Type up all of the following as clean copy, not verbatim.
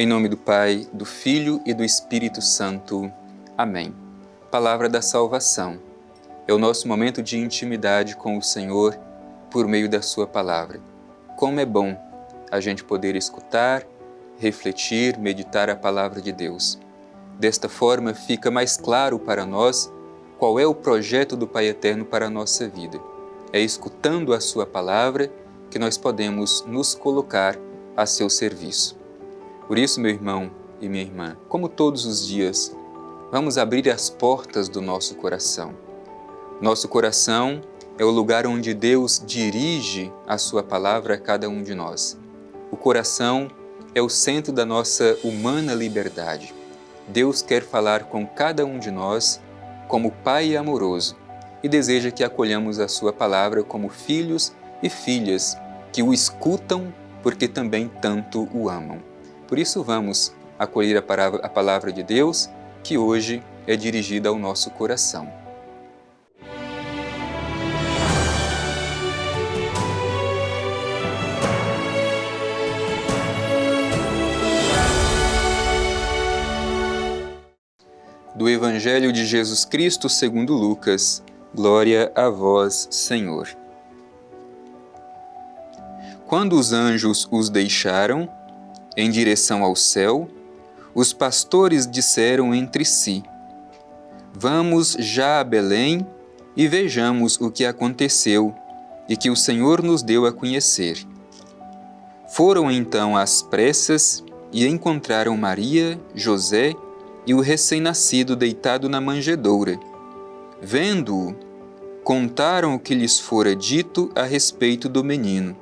Em nome do Pai, do Filho e do Espírito Santo. Amém. Palavra da salvação. É o nosso momento de intimidade com o Senhor por meio da sua palavra. Como é bom a gente poder escutar, refletir, meditar a palavra de Deus. Desta forma fica mais claro para nós qual é o projeto do Pai Eterno para a nossa vida. É escutando a sua palavra que nós podemos nos colocar a seu serviço. Por isso, meu irmão e minha irmã, como todos os dias, vamos abrir as portas do nosso coração. Nosso coração é o lugar onde Deus dirige a sua palavra a cada um de nós. O coração é o centro da nossa humana liberdade. Deus quer falar com cada um de nós como Pai amoroso e deseja que acolhamos a sua palavra como filhos e filhas que o escutam porque também tanto o amam. Por isso vamos acolher a palavra de Deus, que hoje é dirigida ao nosso coração. Do Evangelho de Jesus Cristo segundo Lucas. Glória a vós, Senhor. Quando os anjos os deixaram, em direção ao céu, os pastores disseram entre si: Vamos já a Belém e vejamos o que aconteceu e que o Senhor nos deu a conhecer. Foram então às pressas e encontraram Maria, José e o recém-nascido deitado na manjedoura. Vendo-o, contaram o que lhes fora dito a respeito do menino.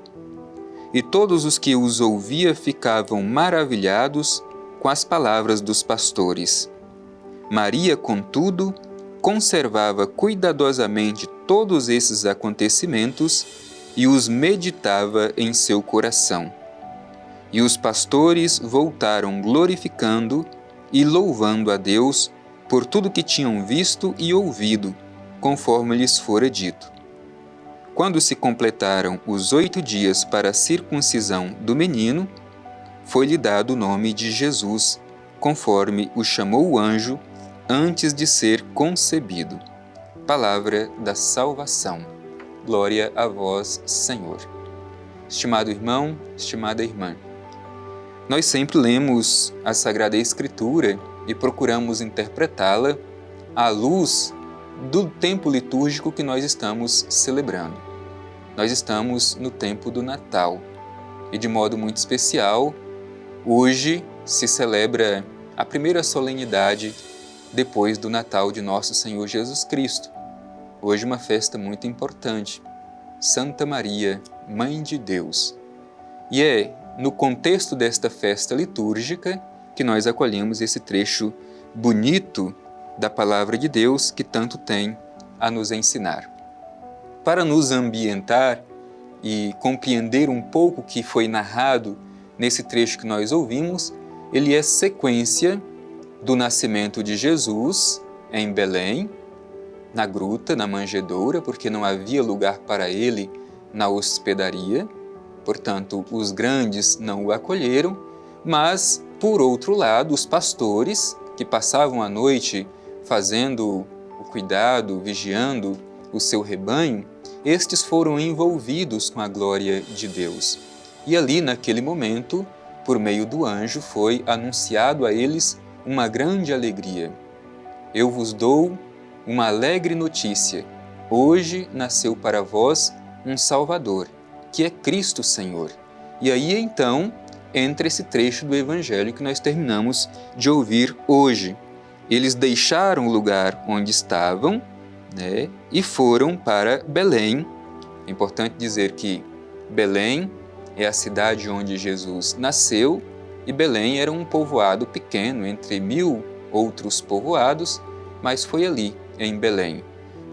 E todos os que os ouvia ficavam maravilhados com as palavras dos pastores. Maria, contudo, conservava cuidadosamente todos esses acontecimentos e os meditava em seu coração. E os pastores voltaram glorificando e louvando a Deus por tudo que tinham visto e ouvido, conforme lhes fora dito. Quando se completaram os 8 dias para a circuncisão do menino, foi-lhe dado o nome de Jesus, conforme o chamou o anjo antes de ser concebido. Palavra da salvação. Glória a vós, Senhor. Estimado irmão, estimada irmã, nós sempre lemos a Sagrada Escritura e procuramos interpretá-la à luz do tempo litúrgico que nós estamos celebrando. Nós estamos no tempo do Natal e, de modo muito especial, hoje se celebra a primeira solenidade depois do Natal de Nosso Senhor Jesus Cristo. Hoje uma festa muito importante, Santa Maria, Mãe de Deus. E é no contexto desta festa litúrgica que nós acolhemos esse trecho bonito da Palavra de Deus que tanto tem a nos ensinar. Para nos ambientar e compreender um pouco o que foi narrado nesse trecho que nós ouvimos, ele é sequência do nascimento de Jesus em Belém, na gruta, na manjedoura, porque não havia lugar para ele na hospedaria, portanto, os grandes não o acolheram, mas, por outro lado, os pastores, que passavam a noite fazendo o cuidado, vigiando o seu rebanho, estes foram envolvidos com a glória de Deus. E ali, naquele momento, por meio do anjo, foi anunciado a eles uma grande alegria. Eu vos dou uma alegre notícia. Hoje nasceu para vós um Salvador, que é Cristo Senhor. E aí, então, entra esse trecho do Evangelho que nós terminamos de ouvir hoje. Eles deixaram o lugar onde estavam, e foram para Belém. É importante dizer que Belém é a cidade onde Jesus nasceu e Belém era um povoado pequeno, entre 1000 outros povoados, mas foi ali, em Belém,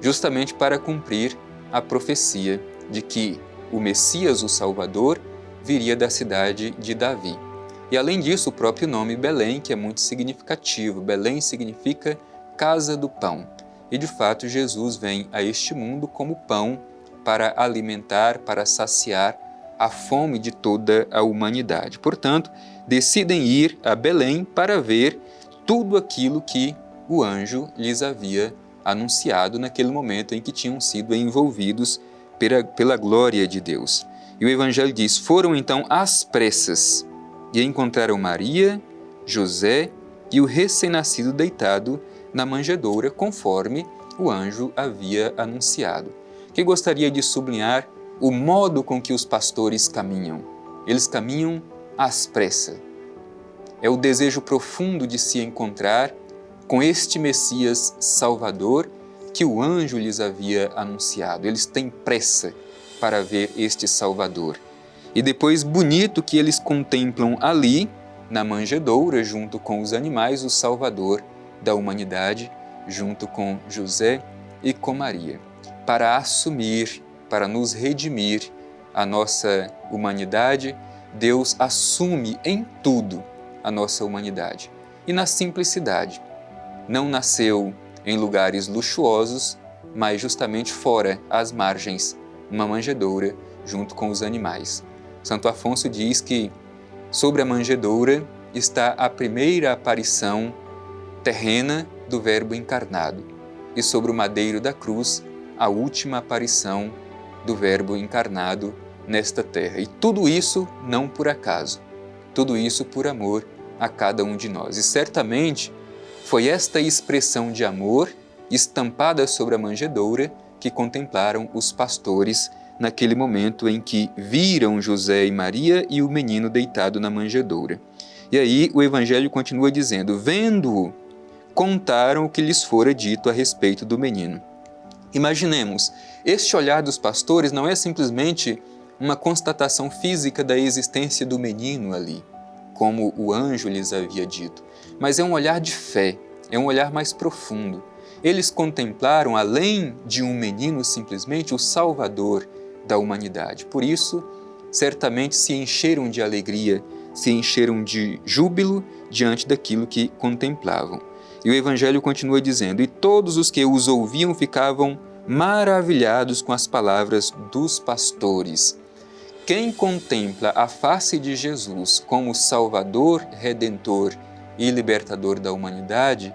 justamente para cumprir a profecia de que o Messias, o Salvador, viria da cidade de Davi. E além disso, o próprio nome Belém, que é muito significativo. Belém significa casa do pão. E de fato Jesus vem a este mundo como pão para alimentar, para saciar a fome de toda a humanidade. Portanto, decidem ir a Belém para ver tudo aquilo que o anjo lhes havia anunciado naquele momento em que tinham sido envolvidos pela glória de Deus. E o Evangelho diz: foram então às pressas e encontraram Maria, José e o recém-nascido deitado na manjedoura, conforme o anjo havia anunciado. Que gostaria de sublinhar o modo com que os pastores caminham. Eles caminham às pressas. É o desejo profundo de se encontrar com este Messias Salvador que o anjo lhes havia anunciado. Eles têm pressa para ver este Salvador. E depois, bonito que eles contemplam ali, na manjedoura, junto com os animais, o Salvador da humanidade, junto com José e com Maria, para assumir, para nos redimir a nossa humanidade. Deus assume em tudo a nossa humanidade. E na simplicidade. Não nasceu em lugares luxuosos, mas justamente fora, às margens, uma manjedoura, junto com os animais. Santo Afonso diz que sobre a manjedoura está a primeira aparição terrena do Verbo encarnado e sobre o madeiro da cruz a última aparição do Verbo encarnado nesta terra. E tudo isso não por acaso, tudo isso por amor a cada um de nós. E certamente foi esta expressão de amor estampada sobre a manjedoura que contemplaram os pastores naquele momento em que viram José e Maria e o menino deitado na manjedoura. E aí o Evangelho continua dizendo: vendo-o, contaram o que lhes fora dito a respeito do menino. Imaginemos, este olhar dos pastores não é simplesmente uma constatação física da existência do menino ali, como o anjo lhes havia dito, mas é um olhar de fé, é um olhar mais profundo. Eles contemplaram, além de um menino simplesmente, o Salvador da humanidade. Por isso, certamente se encheram de alegria, se encheram de júbilo diante daquilo que contemplavam. E o Evangelho continua dizendo: e todos os que os ouviam ficavam maravilhados com as palavras dos pastores. Quem contempla a face de Jesus como Salvador, Redentor e Libertador da humanidade,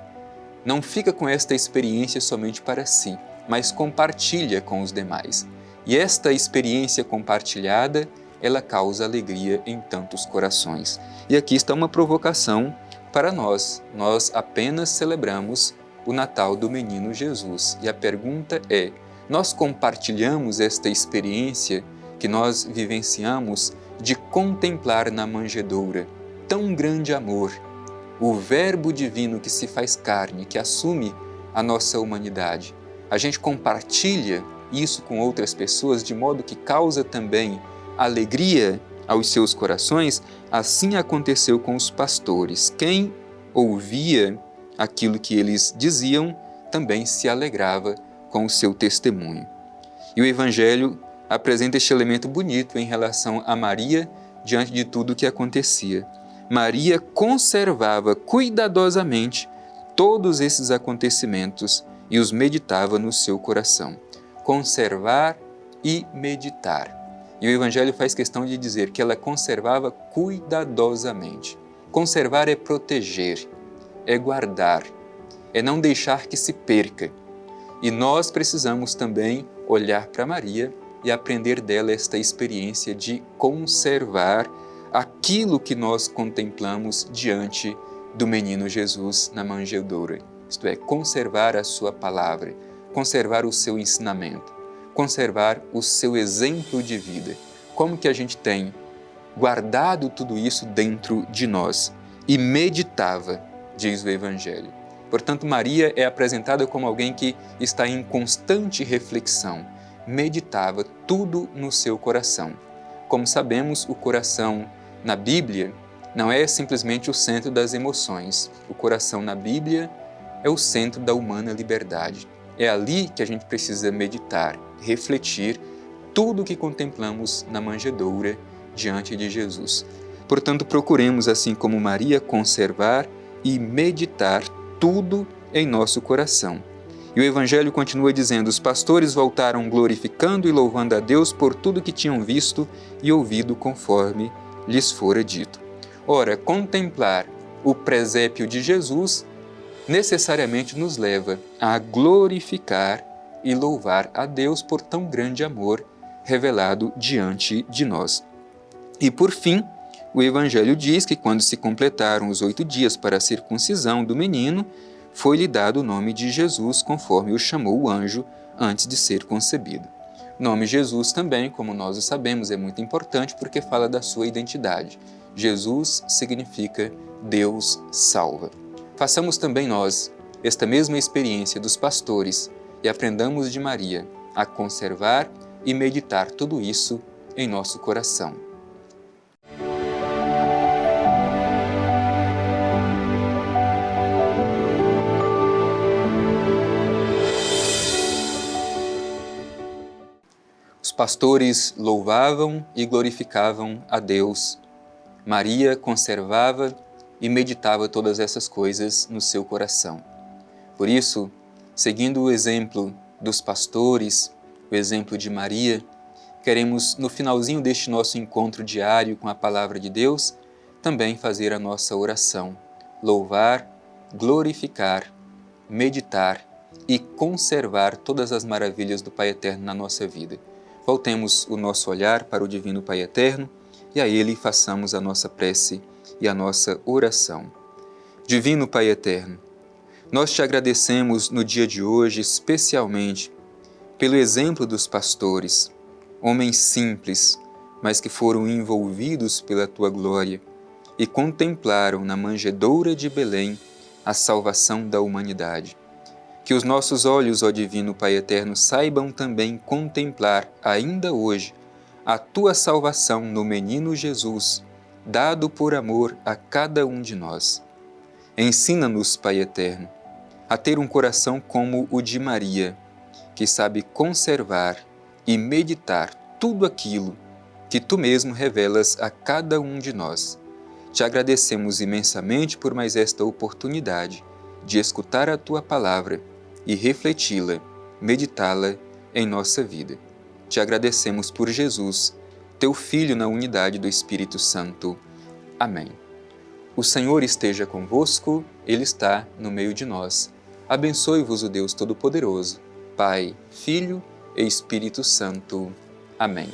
não fica com esta experiência somente para si, mas compartilha com os demais. E esta experiência compartilhada, ela causa alegria em tantos corações. E aqui está uma provocação para nós. Nós apenas celebramos o Natal do menino Jesus. E a pergunta é: nós compartilhamos esta experiência que nós vivenciamos de contemplar na manjedoura tão grande amor, o Verbo divino que se faz carne, que assume a nossa humanidade? A gente compartilha isso com outras pessoas de modo que causa também alegria aos seus corações? Assim aconteceu com os pastores. Quem ouvia aquilo que eles diziam também se alegrava com o seu testemunho. E o Evangelho apresenta este elemento bonito em relação a Maria diante de tudo o que acontecia. Maria conservava cuidadosamente todos esses acontecimentos e os meditava no seu coração. Conservar e meditar. E o Evangelho faz questão de dizer que ela conservava cuidadosamente. Conservar é proteger, é guardar, é não deixar que se perca. E nós precisamos também olhar para Maria e aprender dela esta experiência de conservar aquilo que nós contemplamos diante do menino Jesus na manjedoura. Isto é, conservar a sua palavra, conservar o seu ensinamento, conservar o seu exemplo de vida. Como que a gente tem guardado tudo isso dentro de nós? E meditava, diz o Evangelho. Portanto, Maria é apresentada como alguém que está em constante reflexão, meditava tudo no seu coração. Como sabemos, o coração na Bíblia não é simplesmente o centro das emoções. O coração na Bíblia é o centro da humana liberdade. É ali que a gente precisa meditar, refletir tudo o que contemplamos na manjedoura diante de Jesus. Portanto, procuremos, assim como Maria, conservar e meditar tudo em nosso coração. E o Evangelho continua dizendo: os pastores voltaram glorificando e louvando a Deus por tudo que tinham visto e ouvido conforme lhes fora dito. Ora, contemplar o presépio de Jesus necessariamente nos leva a glorificar e louvar a Deus por tão grande amor revelado diante de nós. E por fim, o Evangelho diz que quando se completaram os 8 dias para a circuncisão do menino, foi-lhe dado o nome de Jesus, conforme o chamou o anjo antes de ser concebido. O nome Jesus também, como nós o sabemos, é muito importante porque fala da sua identidade. Jesus significa Deus salva. Façamos também nós esta mesma experiência dos pastores e aprendamos de Maria a conservar e meditar tudo isso em nosso coração. Os pastores louvavam e glorificavam a Deus. Maria conservava e meditava todas essas coisas no seu coração. Por isso, seguindo o exemplo dos pastores, o exemplo de Maria, queremos, no finalzinho deste nosso encontro diário com a Palavra de Deus, também fazer a nossa oração, louvar, glorificar, meditar e conservar todas as maravilhas do Pai Eterno na nossa vida. Voltemos o nosso olhar para o Divino Pai Eterno e a Ele façamos a nossa prece e a nossa oração. Divino Pai Eterno, nós te agradecemos no dia de hoje especialmente pelo exemplo dos pastores, homens simples, mas que foram envolvidos pela tua glória e contemplaram na manjedoura de Belém a salvação da humanidade. Que os nossos olhos, ó Divino Pai Eterno, saibam também contemplar ainda hoje a tua salvação no menino Jesus, dado por amor a cada um de nós. Ensina-nos, Pai Eterno, a ter um coração como o de Maria, que sabe conservar e meditar tudo aquilo que tu mesmo revelas a cada um de nós. Te agradecemos imensamente por mais esta oportunidade de escutar a tua palavra e refleti-la, meditá-la em nossa vida. Te agradecemos por Jesus, teu Filho na unidade do Espírito Santo. Amém. O Senhor esteja convosco, Ele está no meio de nós. Abençoe-vos o Deus Todo-Poderoso, Pai, Filho e Espírito Santo. Amém.